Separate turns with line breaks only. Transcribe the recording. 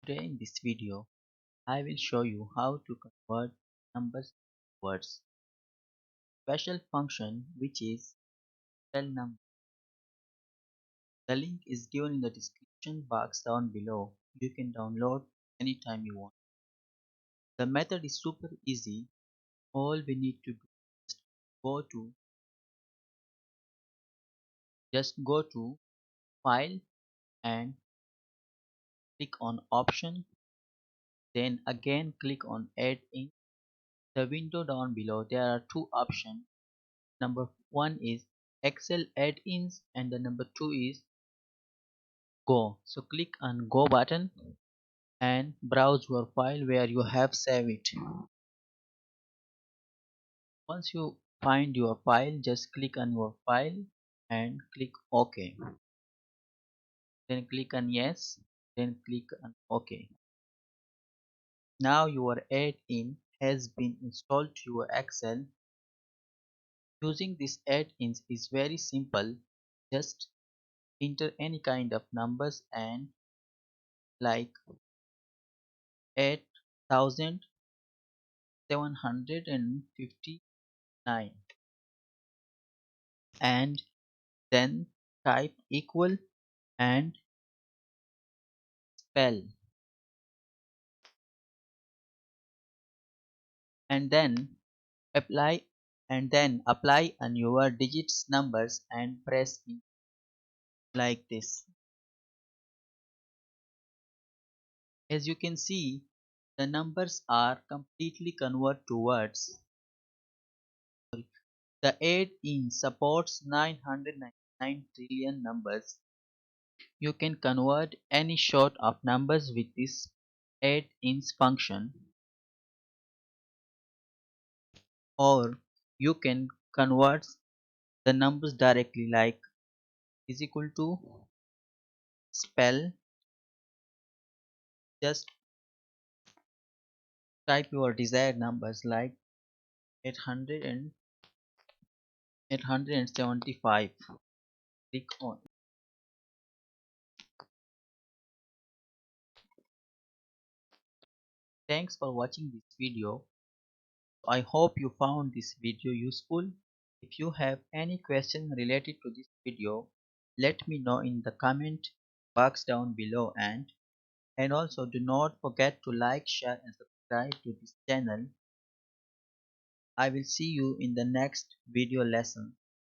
Today in this video, I will show you how to convert numbers to words. Special function which is SpellNumber. The link is given in the description box down below. You can download anytime you want. The method is super easy. All we need to do is go to go to File and click on Option. Then again click on Add in. The window down below there are two options. Number one is Excel add-ins and the number two is Go. So click on Go button and browse your file where you have saved it. Once you find your file, just click on your file and click OK. Then click on Yes. Then click on OK. Now your add-in has been installed to your Excel. Using this add-ins is very simple. Just enter any kind of numbers and like 8,759 and then type equal and spell and then apply apply on your digits numbers and press it like this. As you can see, the numbers are completely converted to words. The add-in supports 999 trillion numbers. You can convert any sort of numbers with this add-ins function, or you can convert the numbers directly like is equal to spell. Just type your desired numbers like 800 and 875. Click on. Thanks for watching this video. I hope you found this video useful. If you have any question related to this video, let me know in the comment box down below, and also do not forget to like, share and subscribe to this channel. I will see you in the next video lesson.